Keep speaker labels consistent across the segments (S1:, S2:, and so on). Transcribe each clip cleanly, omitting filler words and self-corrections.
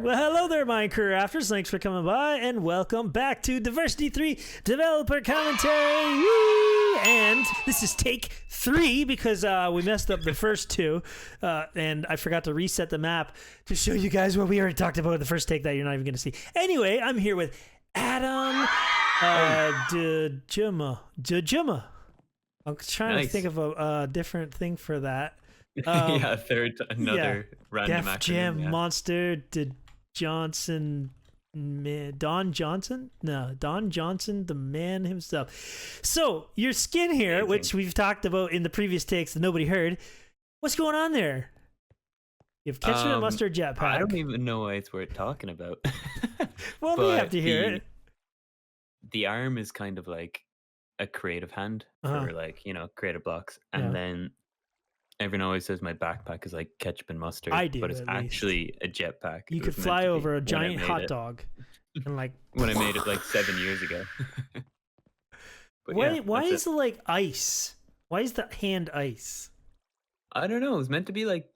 S1: Well, hello there, Minecrafters. Thanks for coming by, and welcome back to Diversity 3 Developer Commentary. Woo! And this is take 3 because we messed up the first 2, and I forgot to reset the map to show you guys what we already talked about in the first take that you're not even going to see. Anyway, I'm here with Adam DJM. I'm trying to think of a different thing for that.
S2: Yeah, another random
S1: Def
S2: acronym.
S1: Jam
S2: Yeah.
S1: Monster Johnson, Don Johnson, the man himself. So your skin here,
S2: Amazing.
S1: which we've talked about in the previous takes that nobody heard, what's going on there? You have ketchup and mustard jetpack.
S2: I don't even know why it's worth talking about.
S1: Well, we have to hear it.
S2: The arm is kind of like a creative hand for like, creative blocks. And then everyone always says my backpack is like ketchup and mustard.
S1: I do,
S2: but it's
S1: at least.
S2: actually a jetpack.
S1: You
S2: It
S1: could
S2: was meant
S1: fly
S2: to be
S1: over a
S2: when I
S1: giant
S2: made
S1: hot
S2: it.
S1: dog and like.
S2: When I made it like 7 years ago. But
S1: Why
S2: that's
S1: is it like ice? Why is the hand ice?
S2: I don't know. It was meant to be like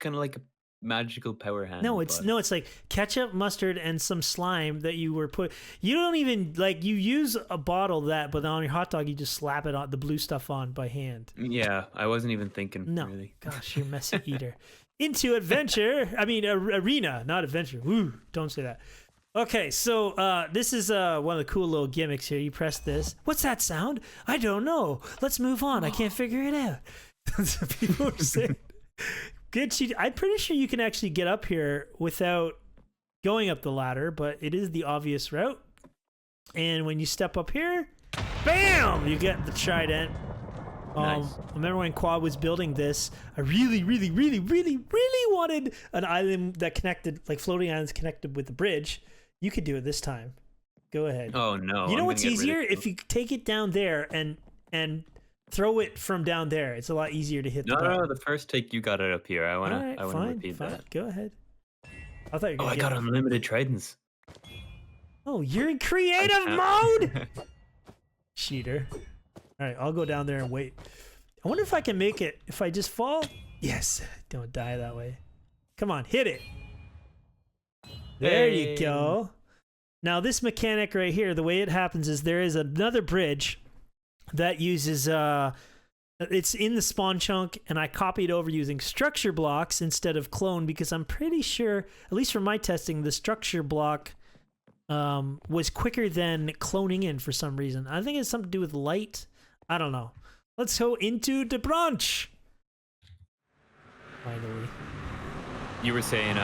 S2: kind of like a magical power hand.
S1: No, it's like ketchup, mustard, and some slime that you were put. You don't even like you use a bottle that, but on your hot dog you just slap it on the blue stuff on by hand.
S2: Yeah, I wasn't even thinking.
S1: No,
S2: really.
S1: gosh, you're a messy eater. Into adventure. I mean, arena, not adventure. Woo! Don't say that. Okay, so this is one of the cool little gimmicks here. You press this. What's that sound? I don't know. Let's move on. I can't figure it out. That's what people are saying. Good. I'm pretty sure you can actually get up here without going up the ladder, but it is the obvious route. And when you step up here, bam! You get the Trident.
S2: Nice.
S1: I remember when Quad was building this, I really wanted an island that connected, like floating islands connected with the bridge. You could do it this time. Go ahead.
S2: Oh no!
S1: You know
S2: I'm
S1: what's
S2: gonna get
S1: easier?
S2: ridiculed.
S1: If you take it down there and throw it from down there, it's a lot easier to hit the button.
S2: No, the first take you got it up here. I wanna
S1: Alright,
S2: I wanna
S1: fine,
S2: repeat that.
S1: Go ahead. I thought you were
S2: Oh,
S1: gonna
S2: I got unlimited tridents.
S1: Oh, you're in creative mode? Cheater. Alright, I'll go down there and wait. I wonder if I can make it if I just fall. Yes, don't die that way. Come on, hit it. There you go. Now this mechanic right here, the way it happens is there is another bridge that uses it's in the spawn chunk, and I copied over using structure blocks instead of clone because I'm pretty sure, at least from my testing, the structure block was quicker than cloning in for some reason. I think it's something to do with light. I don't know. Let's go into the branch. Finally.
S2: You were saying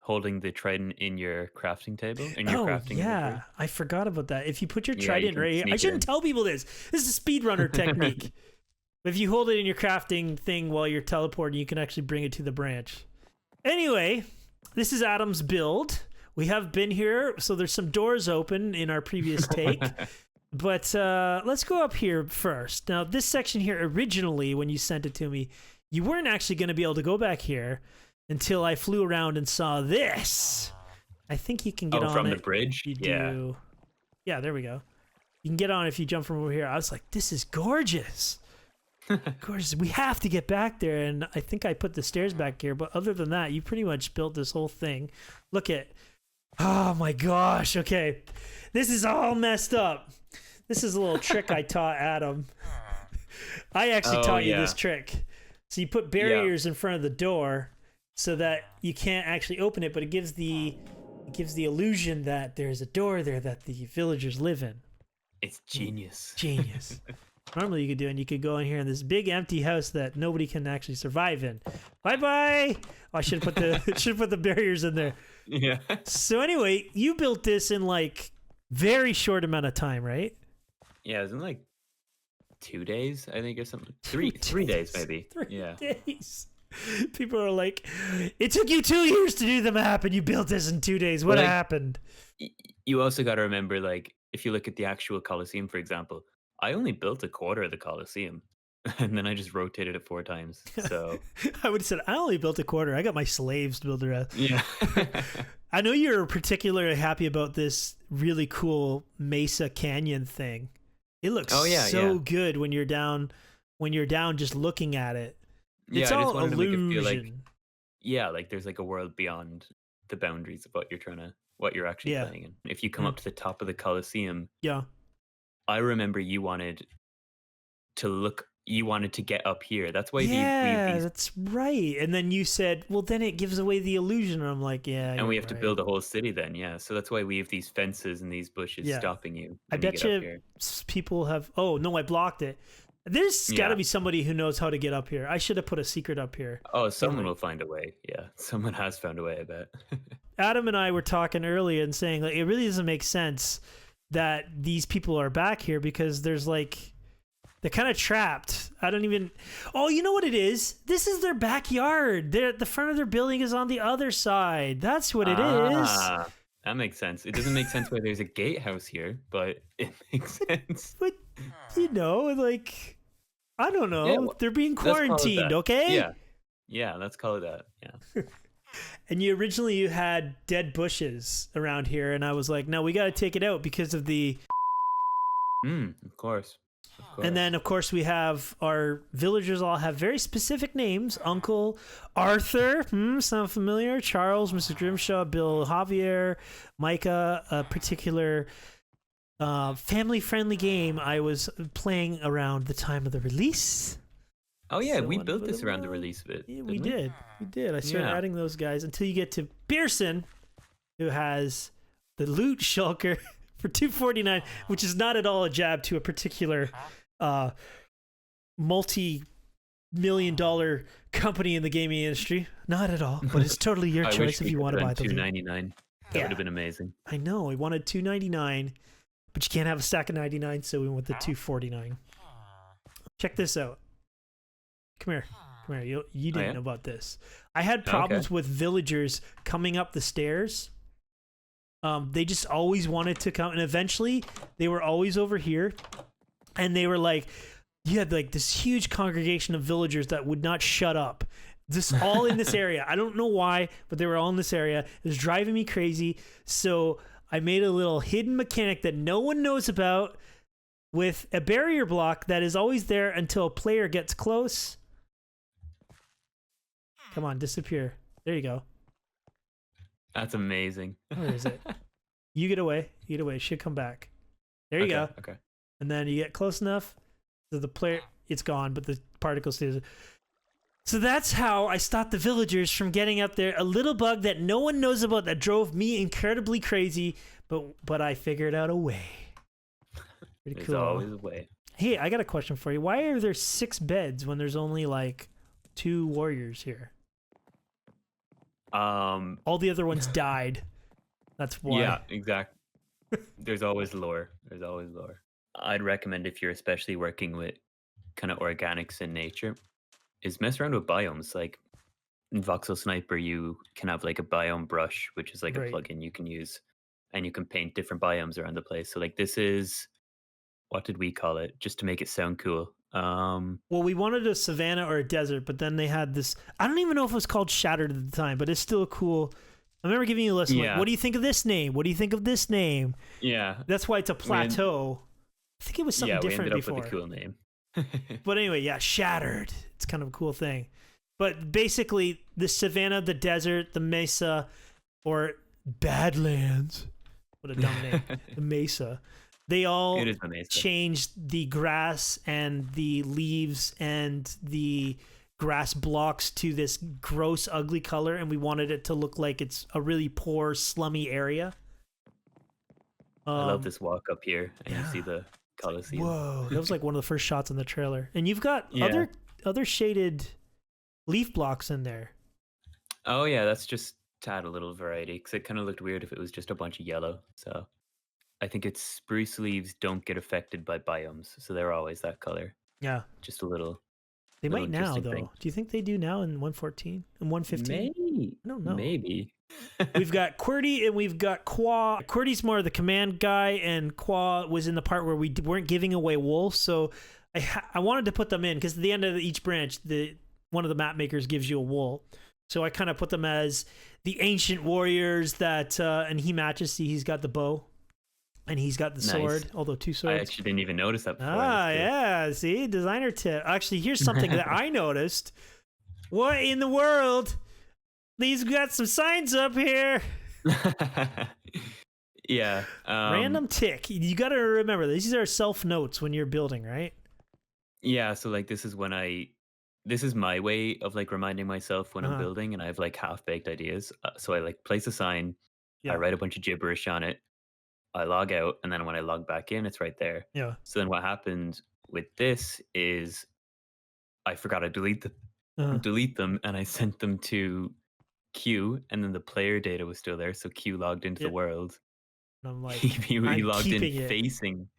S2: holding the trident in your crafting table in your crafting
S1: yeah,
S2: inventory?
S1: I forgot about that. If you put your
S2: Yeah, you
S1: trident
S2: can
S1: right here,
S2: sneak
S1: I
S2: it
S1: shouldn't
S2: in.
S1: tell people this. This is a speedrunner technique. If you hold it in your crafting thing while you're teleporting, you can actually bring it to the branch. Anyway, this is Adam's build. We have been here, so there's some doors open in our previous take. But let's go up here first. Now, this section here, originally, when you sent it to me, you weren't actually going to be able to go back here until I flew around and saw this. I think you can get on
S2: from
S1: it.
S2: the bridge?
S1: You
S2: Yeah.
S1: do. Yeah, there we go. You can get on if you jump from over here. I was like, this is gorgeous. Gorgeous. We have to get back there, and I think I put the stairs back here, but other than that, you pretty much built this whole thing. Look at... Oh my gosh, okay. This is all messed up. This is a little trick I taught Adam. I actually taught you this trick. So you put barriers in front of the door so that you can't actually open it, but it gives the illusion that there's a door there that the villagers live in.
S2: It's genius.
S1: Genius. Normally you could do, and you could go in here in this big empty house that nobody can actually survive in. Bye bye. Oh, I should have put the barriers in there.
S2: Yeah.
S1: So anyway, you built this in like very short amount of time, right?
S2: Yeah, it was in like 2 days, I think, or something. Three days maybe.
S1: 3 days. People are like, it took you 2 years to do the map and you built this in 2 days. What happened?
S2: You also got to remember, like, if you look at the actual Colosseum, for example, I only built a quarter of the Colosseum. And then I just rotated it 4 times. So
S1: I would have said, I only built a quarter. I got my slaves to build the rest.
S2: yeah.
S1: I know you're particularly happy about this really cool Mesa Canyon thing. It looks good when you're down just looking at it. It's
S2: I
S1: all
S2: just wanted
S1: illusion.
S2: to make it feel like, yeah, like there's like a world beyond the boundaries of what you're actually
S1: Yeah.
S2: playing in. If you come up to the top of the Colosseum,
S1: Yeah.
S2: I remember you wanted to get up here. That's why we have
S1: Yeah,
S2: these,
S1: that's right. And then you said, well, then it gives away the illusion. And I'm like, yeah,
S2: and
S1: you're
S2: we have to
S1: right.
S2: build a whole city then, yeah. So that's why we have these fences and these bushes
S1: Yeah.
S2: stopping you
S1: I
S2: when you
S1: bet
S2: get up
S1: you
S2: here.
S1: people have. Oh no, I blocked it. There's got to
S2: Yeah.
S1: be somebody who knows how to get up here. I should have put a secret up here.
S2: Oh, someone will find a way. Yeah, someone has found a way, I bet.
S1: Adam and I were talking earlier and saying like it really doesn't make sense that these people are back here because there's like they're kind of trapped. I don't even. Oh, you know what it is? This is their backyard. The front of their building is on the other side. That's what it is.
S2: That makes sense. It doesn't make sense why there's a gatehouse here, but it makes sense.
S1: But you know, like I don't know.
S2: Yeah, well,
S1: they're being
S2: let's call it
S1: quarantined,
S2: that.
S1: okay?
S2: Yeah, let's call it that. Yeah.
S1: And you had dead bushes around here, and I was like, no, we got to take it out because of the.
S2: Of course.
S1: And then, of course, we have our villagers all have very specific names. Uncle Arthur, sound familiar? Charles, Mrs. Grimshaw, Bill Javier, Micah, a particular family-friendly game I was playing around the time of the release.
S2: Oh, yeah,
S1: So
S2: we built this around the release of it.
S1: Yeah, we did. We did. I started adding those guys until you get to Pearson, who has the loot shulker for $249, which is not at all a jab to a particular multi-million-dollar company in the gaming industry. Not at all, but it's totally your choice if you want to buy the loot.
S2: $2.99. That would have been amazing.
S1: I know. We wanted $2.99, but you can't have a stack of 99, so we went the $2.49. Check this out. Come here. You didn't know about this. I had problems with villagers coming up the stairs. They just always wanted to come, and eventually they were always over here, and they were like, you had like this huge congregation of villagers that would not shut up. This all in this area. I don't know why, but they were all in this area. It was driving me crazy. So I made a little hidden mechanic that no one knows about with a barrier block that is always there until a player gets close. Come on, disappear. There you go.
S2: That's amazing.
S1: Where is it? You get away. You get away. It should come back. There you go.
S2: Okay.
S1: And then you get close enough. So the player, it's gone, but the particle stays. So that's how I stopped the villagers from getting up there. A little bug that no one knows about that drove me incredibly crazy, but I figured out a way. Pretty cool.
S2: There's always a way.
S1: Hey, I got a question for you. Why are there 6 beds when there's only like 2 warriors here? All the other ones died. That's why.
S2: Yeah, exactly. There's always lore. I'd recommend if you're especially working with kind of organics in nature, is mess around with biomes. Like in Voxel Sniper, you can have like a biome brush, which is like a plugin you can use, and you can paint different biomes around the place. So like this is, what did we call it? Just to make it sound cool.
S1: Well, we wanted a savanna or a desert, but then they had this. I don't even know if it was called Shattered at the time, but it's still cool. I remember giving you a list. Like, what do you think of this name? What do you think of this name?
S2: Yeah,
S1: that's why it's a plateau. I think it was something different before.
S2: We ended up with a cool name.
S1: But anyway, yeah, Shattered. It's kind of a cool thing. But basically, the savanna, the desert, the mesa, or Badlands. What a dumb name. The mesa. They all changed the grass and the leaves and the grass blocks to this gross, ugly color, and we wanted it to look like it's a really poor, slummy area.
S2: I love this walk up here, and you see the Colosseum.
S1: Whoa, that was like one of the first shots in the trailer. And you've got other shaded leaf blocks in there.
S2: Oh yeah, that's just to add a little variety, because it kind of looked weird if it was just a bunch of yellow. So I think it's spruce leaves don't get affected by biomes, so they're always that color.
S1: Yeah.
S2: Just a little.
S1: They might now, though. Do you think they do now in 114 and 115?
S2: Maybe.
S1: I don't know.
S2: Maybe.
S1: We've got QWERTY and we've got Qua. QWERTY's more the command guy, and Qua was in the part where we weren't giving away wool. So I wanted to put them in because at the end of each branch, one of the map makers gives you a wool. So I kind of put them as the ancient warriors that, and he matches. See, he's got the bow. And he's got the sword, although 2 swords.
S2: I actually didn't even notice that before.
S1: Yeah. See? Designer tip. Actually, here's something that I noticed. What in the world? These got some signs up here.
S2: Yeah.
S1: Random tick. You got to remember, these are self notes when you're building, right?
S2: Yeah. So like, this is my way of like reminding myself when I'm
S1: Uh-huh.
S2: building, and I have like half baked ideas. So I like place a sign, I
S1: Yeah.
S2: write a bunch of gibberish on it, I log out, and then when I log back in, it's right there.
S1: Yeah.
S2: So then what happened with this is I forgot to
S1: Uh-huh.
S2: delete them, and I sent them to Q, and then the player data was still there. So Q logged into the
S1: Yeah.
S2: world.
S1: And I'm like,
S2: He
S1: I'm
S2: logged in
S1: keeping it. I'm
S2: facing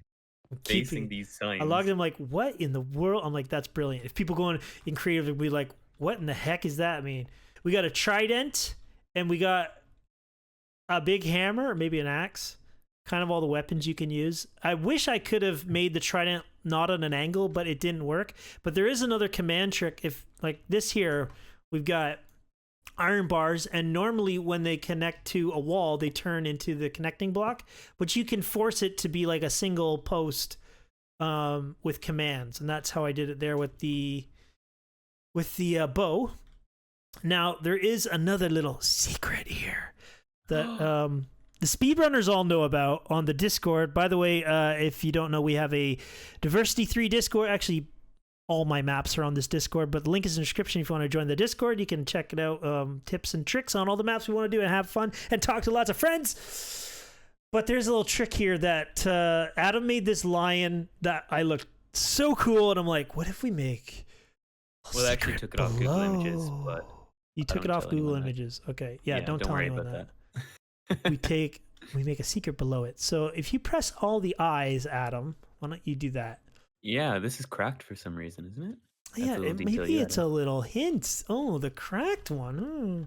S1: keeping.
S2: these
S1: I logged
S2: signs.
S1: in like, what in the world? I'm like, that's brilliant. If people go in creative, they'll be like, what in the heck is that? I mean, we got a trident and we got a big hammer or maybe an axe. Kind of all the weapons you can use. I wish I could have made the trident not on an angle, but it didn't work. But there is another command trick. If like this here, we've got iron bars, and normally when they connect to a wall, they turn into the connecting block. But you can force it to be like a single post with commands, and that's how I did it there with the bow. Now there is another little secret here that the speedrunners all know about on the Discord. By the way, if you don't know, we have a Diversity 3 Discord. Actually, all my maps are on this Discord, but the link is in the description. If you want to join the Discord, you can check it out. Tips and tricks on all the maps we want to do and have fun and talk to lots of friends. But there's a little trick here that Adam made this lion that I looked so cool, and I'm like, what if we make
S2: Well, I actually took it off Google Images, but
S1: you took it off Google Images. Okay, yeah, don't tell
S2: worry
S1: anyone
S2: about
S1: that. we make a secret below it. So if you press all the eyes, Adam, why don't you do that?
S2: Yeah, this is cracked for some reason, isn't it?
S1: Yeah, maybe it's a little hint. Oh, the cracked one. Oh.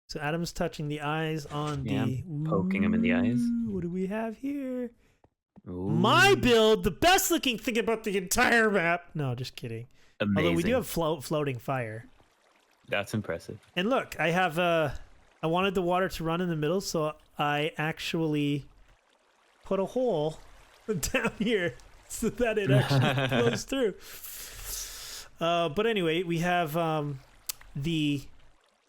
S1: So Adam's touching the eyes on
S2: I'm poking him in the eyes.
S1: What do we have here?
S2: Ooh.
S1: My build, the best looking thing about the entire map. No, just kidding.
S2: Amazing.
S1: Although we do have floating fire.
S2: That's impressive.
S1: And look, I have I wanted the water to run in the middle, so I actually put a hole down here so that it actually flows through. But anyway, we have the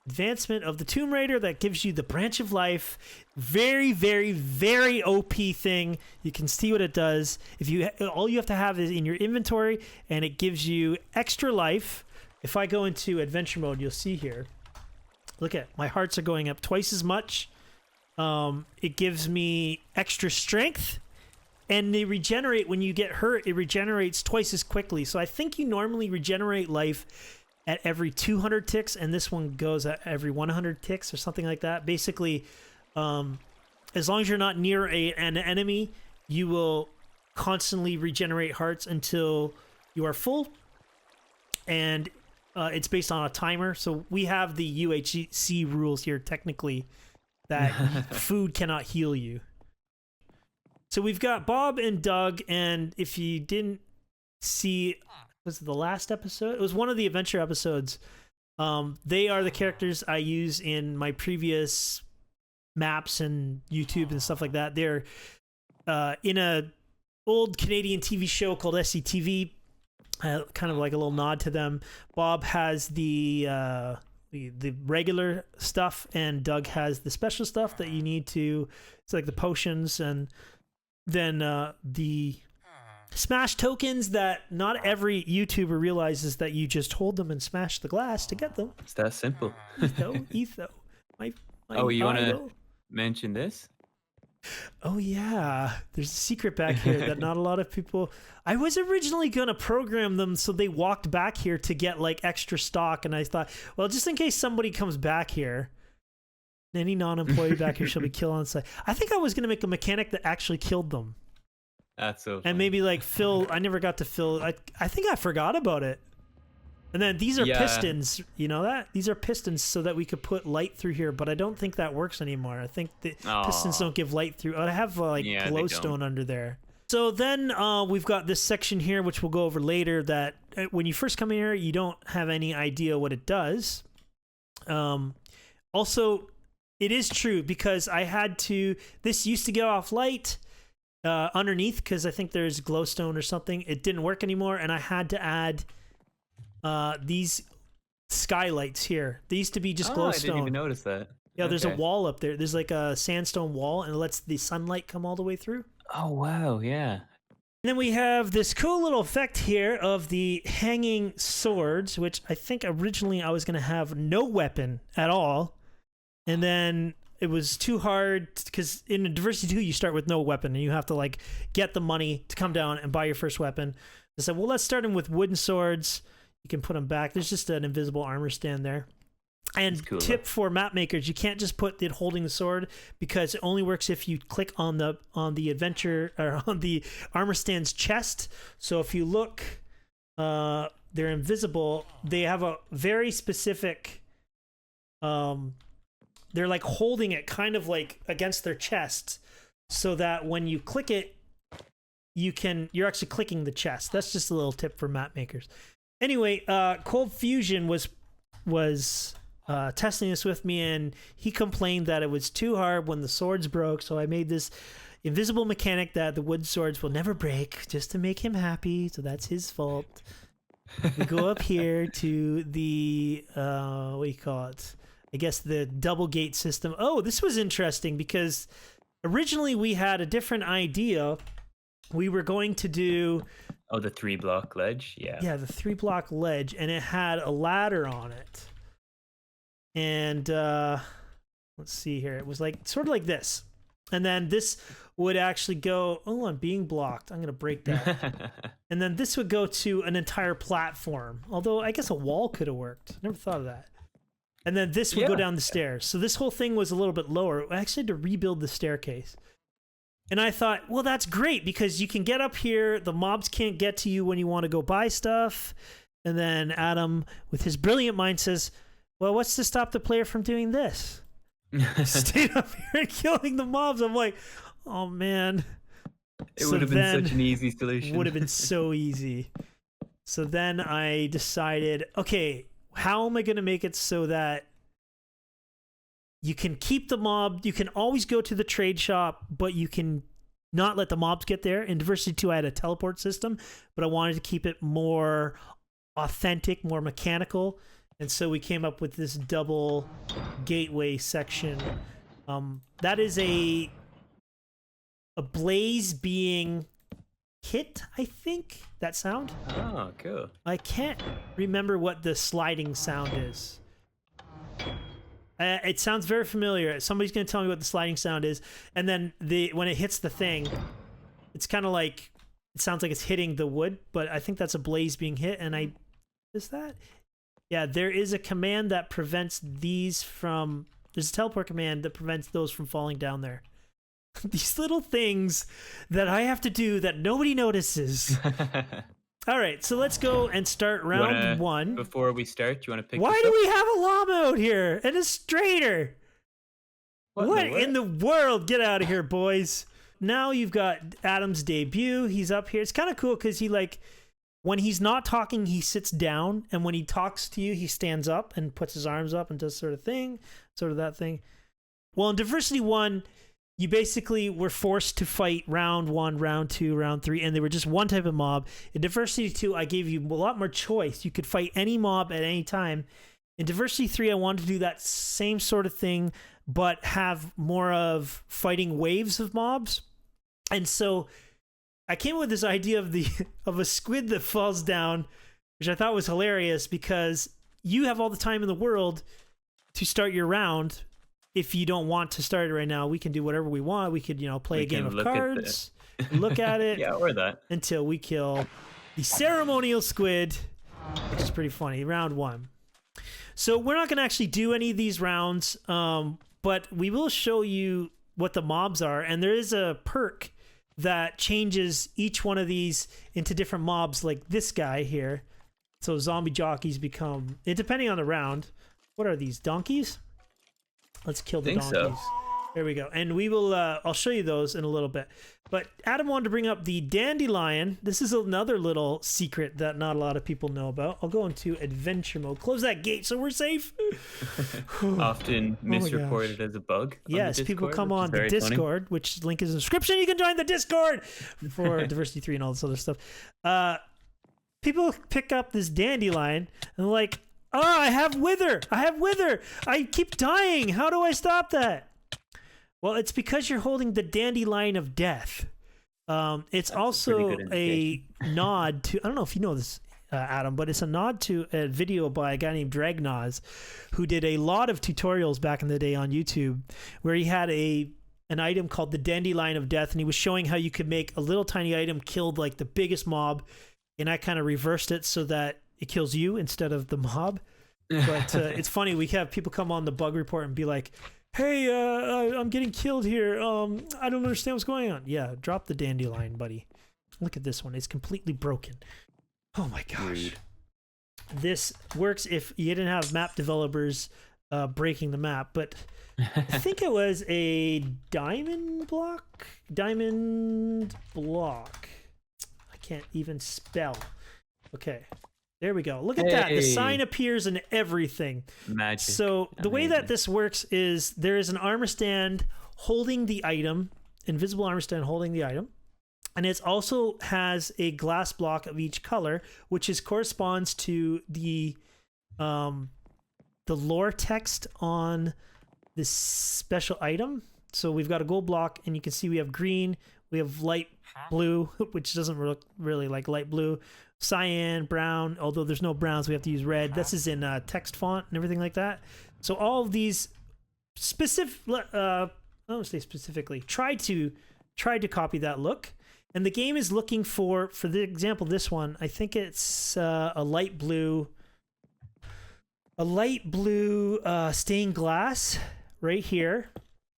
S1: advancement of the Tomb Raider that gives you the Branch of Life. Very, very, very OP thing. You can see what it does. All you have to have is in your inventory, and it gives you extra life. If I go into adventure mode, you'll see here. Look at my hearts are going up twice as much. It gives me extra strength, and they regenerate when you get hurt. It regenerates twice as quickly. So I think you normally regenerate life at every 200 ticks, and this one goes at every 100 ticks or something like that. Basically, as long as you're not near an enemy, you will constantly regenerate hearts until you are full, and it's based on a timer. So we have the UHC rules here, technically, that food cannot heal you. So we've got Bob and Doug, and if you didn't see, was it the last episode? It was one of the adventure episodes. They are the characters I use in my previous maps and YouTube and stuff like that. They're in a old Canadian TV show called SCTV. Kind of like a little nod to them. Bob has the regular stuff, and Doug has the special stuff that you need to. It's like the potions, and then the smash tokens that not every YouTuber realizes that you just hold them and smash the glass to get them.
S2: It's that simple.
S1: Etho. My
S2: you want to mention this?
S1: Oh yeah, there's a secret back here that not a lot of people. I was originally gonna program them so they walked back here to get like extra stock, and I thought, well, just in case somebody comes back here, any non-employee back here shall be killed on site. I think I was gonna make a mechanic that actually killed them.
S2: That's so funny.
S1: And maybe like fill. I never got to fill. I think I forgot about it. And then these are pistons, you know that? These are pistons so that we could put light through here, but I don't think that works anymore. I think the pistons don't give light through. I have like glowstone under there. So then we've got this section here, which we'll go over later, that when you first come in here, you don't have any idea what it does. Also, it is true because I had to, this used to go off light underneath because I think there's glowstone or something. It didn't work anymore, and I had to add these skylights here. They used to be just
S2: Oh,
S1: glowstone.
S2: I didn't even notice that.
S1: Yeah, there's a
S2: Okay.
S1: wall up there. There's like a sandstone wall, and it lets the sunlight come all the way through.
S2: Oh wow, yeah.
S1: And then we have this cool little effect here of the hanging swords, which I think originally I was going to have no weapon at all. And then it was too hard because in Diversity 2, you start with no weapon and you have to like get the money to come down and buy your first weapon. I said, well, let's start them with wooden swords. You can put them back. There's just an invisible armor stand there. And
S2: Cool,
S1: tip for map makers, you can't just put it holding the sword because it only works if you click on the adventure or on the armor stand's chest. So if you look, they're invisible. They have a very specific they're like holding it kind of like against their chest so that when you click it, you're actually clicking the chest. That's just a little tip for map makers. Anyway, Cold Fusion was testing this with me, and he complained that it was too hard when the swords broke, so I made this invisible mechanic that the wood swords will never break just to make him happy, so that's his fault. We go up here to the what do you call it? I guess the double gate system. Oh, this was interesting because originally we had a different idea. We were going to do
S2: Oh, the 3-block ledge. Yeah.
S1: the 3-block ledge, and it had a ladder on it. And let's see here. It was like sort of like this. And then this would actually go, oh, I'm being blocked. I'm going to break that. And then this would go to an entire platform. Although I guess a wall could have worked. Never thought of that. And then this would go down the stairs. So this whole thing was a little bit lower. I actually had to rebuild the staircase. And I thought, well, that's great because you can get up here. The mobs can't get to you when you want to go buy stuff. And then Adam, with his brilliant mind, says, well, what's to stop the player from doing this? Staying up here and killing the mobs. I'm like, oh, man.
S2: It would have been such an easy solution.
S1: Would have been so easy. So then I decided, okay, how am I going to make it so that you can keep the mob, you can always go to the trade shop, but you can not let the mobs get there. In Diversity 2, I had a teleport system, but I wanted to keep it more authentic, more mechanical. And so we came up with this double gateway section. That is a blaze being hit, I think, that sound.
S2: Oh, cool.
S1: I can't remember what the sliding sound is. It sounds very familiar. Somebody's going to tell me what the sliding sound is. And then when it hits the thing, it's kind of like, it sounds like it's hitting the wood, but I think that's a blaze being hit. And is that? Yeah, there is a command that prevents these from, there's a teleport command that prevents those from falling down there. These little things that I have to do that nobody notices. All right, so let's go and start round one.
S2: Before we start, do you want to pick
S1: Why
S2: this
S1: do
S2: up?
S1: we have a llama out here and a strainer? What in the world? Get out of here, boys. Now you've got Adam's debut. He's up here. It's kind of cool because he when he's not talking, he sits down. And when he talks to you, he stands up and puts his arms up and does sort of that thing. Well, in Diversity 1, you basically were forced to fight round 1, round 2, round 3, and they were just one type of mob. In Diversity 2, I gave you a lot more choice. You could fight any mob at any time. In Diversity 3, I wanted to do that same sort of thing, but have more of fighting waves of mobs. And so I came up with this idea of a squid that falls down, which I thought was hilarious because you have all the time in the world to start your round. If you don't want to start it right now, we can do whatever we want. We could, play a game of cards, look at it.
S2: Yeah, or that.
S1: Until we kill the ceremonial squid, which is pretty funny. Round 1. So we're not going to actually do any of these rounds, but we will show you what the mobs are. And there is a perk that changes each one of these into different mobs, like this guy here. So zombie jockeys become, depending on the round. What are these, donkeys? Let's kill the donkeys. So. There we go. And we will, I'll show you those in a little bit. But Adam wanted to bring up the dandelion. This is another little secret that not a lot of people know about. I'll go into adventure mode. Close that gate so we're safe.
S2: Often misreported as a bug.
S1: Yes,
S2: Discord,
S1: people come on the Discord, which link is in the description. You can join the Discord for Diversity 3 and all this other stuff. People pick up this dandelion and they're like, Oh, I have wither. I have wither. I keep dying. How do I stop that? Well, it's because you're holding the dandelion of death. It's
S2: That's
S1: also a
S2: indication.
S1: nod to, I don't know if you know this, Adam, but it's a nod to a video by a guy named Dragnaz, who did a lot of tutorials back in the day on YouTube, where he had an item called the dandelion of death, and he was showing how you could make a little tiny item kill like the biggest mob, and I kind of reversed it so that it kills you instead of the mob. But it's funny, we have people come on the bug report and be like, hey, I'm getting killed here. I don't understand what's going on. Yeah, drop the dandelion, buddy. Look at this one. It's completely broken. Oh my gosh.
S2: Rude.
S1: This works if you didn't have map developers breaking the map, but I think it was a diamond block. I can't even spell. Okay. There we go. Look at that. The sign appears in everything.
S2: Magic.
S1: So the way that this works is there is an armor stand holding the item, invisible armor stand holding the item. And it also has a glass block of each color, which corresponds to the lore text on this special item. So we've got a gold block, and you can see we have green, we have light blue, which doesn't look really like light blue, cyan, brown, although there's no browns, we have to use red. This is in text font and everything like that. So all of these specific, I don't say specifically, tried to copy that look. And the game is looking for the example, this one, I think it's a light blue stained glass right here.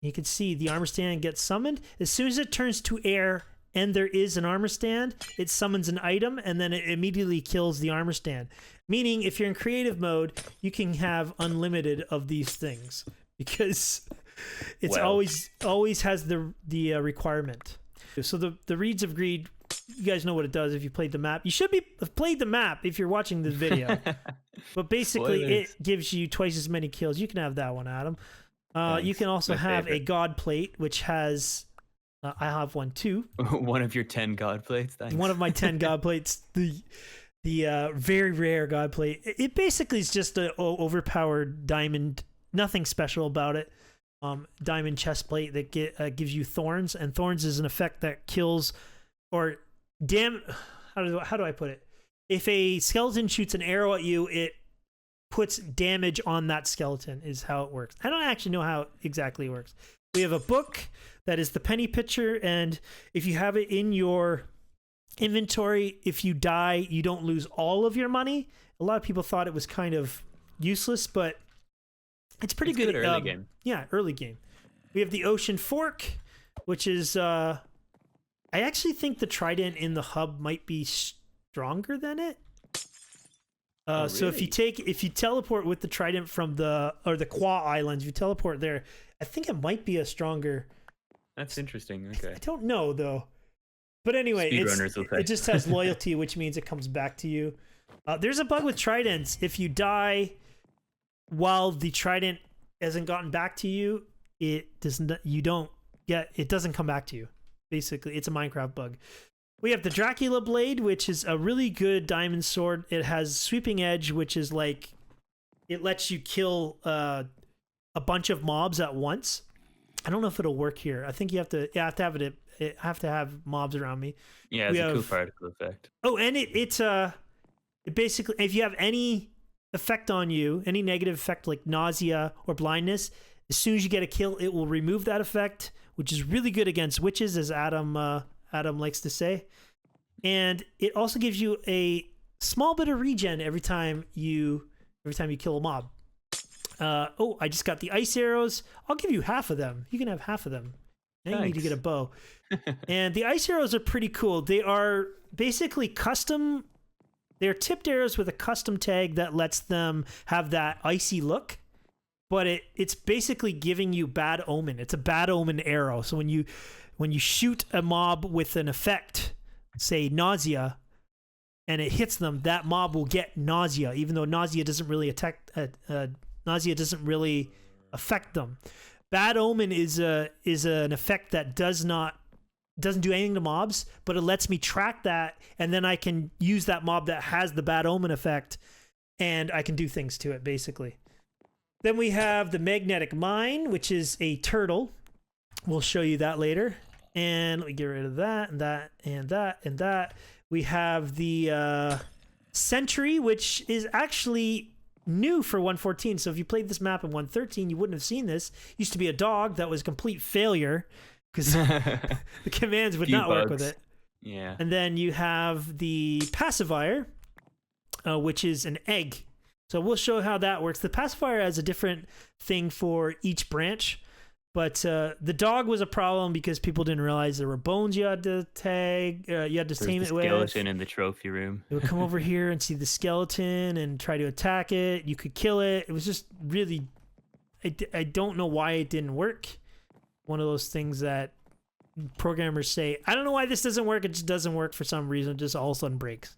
S1: You can see the armor stand gets summoned. As soon as it turns to air and there is an armor stand, it summons an item, and then it immediately kills the armor stand. Meaning, if you're in creative mode, you can have unlimited of these things, because it's always has the requirement. So the Reeds of Greed, you guys know what it does if you played the map. You should have played the map if you're watching this video. But basically,
S2: Spoilers.
S1: it gives you twice as many kills. You can have that one, Adam. You can also
S2: My
S1: have
S2: favorite.
S1: a God Plate, which has... I have one too.
S2: One of your 10 God plates. Thanks.
S1: One of my 10 God Plates. The very rare God Plate. It basically is just an overpowered diamond. Nothing special about it. Diamond chest plate that gives you thorns, and thorns is an effect that kills or how do I put it? If a skeleton shoots an arrow at you, it puts damage on that skeleton, is how it works. I don't actually know how it exactly works. We have a book that is the penny pitcher, and if you have it in your inventory, if you die, you don't lose all of your money. A lot of people thought it was kind of useless, but it's pretty good.
S2: Early game.
S1: Yeah, early game. We have the Ocean Fork, which is I actually think the Trident in the hub might be stronger than it. So
S2: really?
S1: if you teleport with the Trident from the Qua Islands, if you teleport there, I think it might be a stronger.
S2: That's interesting. Okay.
S1: I don't know though. But anyway,
S2: Speedrunners will say.
S1: it just has loyalty, which means it comes back to you. There's a bug with Tridents. If you die while the Trident hasn't gotten back to you, it doesn't come back to you. Basically, it's a Minecraft bug. We have the Dracula Blade, which is a really good diamond sword. It has sweeping edge, which is like it lets you kill a bunch of mobs at once. I don't know if it'll work here. I think you have to have it. I have to have mobs around me.
S2: Yeah, it's a cool particle effect.
S1: Oh, and it basically, if you have any effect on you, any negative effect like nausea or blindness, as soon as you get a kill, it will remove that effect, which is really good against witches, as Adam likes to say. And it also gives you a small bit of regen every time you kill a mob. I just got the ice arrows. I'll give you half of them. You can have half of them. Now you need to get a bow. And the ice arrows are pretty cool. They are basically custom. They're tipped arrows with a custom tag that lets them have that icy look. But it's basically giving you bad omen. It's a bad omen arrow. So when you shoot a mob with an effect, say nausea, and it hits them, that mob will get nausea, even though nausea doesn't really affect them. Bad omen is an effect that doesn't do anything to mobs, but it lets me track that, and then I can use that mob that has the bad omen effect and I can do things to it basically. Then we have the magnetic mine, which is a turtle. We'll show you that later. And let me get rid of that and that and that and that. We have the sentry, which is actually new for 1.14. So if you played this map in 1.13, you wouldn't have seen this. It used to be a dog that was a complete failure because the commands would not work with it.
S2: Yeah.
S1: And then you have the pacifier, which is an egg. So we'll show how that works. The pacifier has a different thing for each branch. But the dog was a problem because people didn't realize there were bones you had to tag, you had to tame it with.
S2: Skeleton in the trophy room.
S1: It would come over here and see the skeleton and try to attack it. You could kill it. It was just really, I don't know why it didn't work. One of those things that programmers say, I don't know why this doesn't work. It just doesn't work for some reason. It just all of a sudden breaks.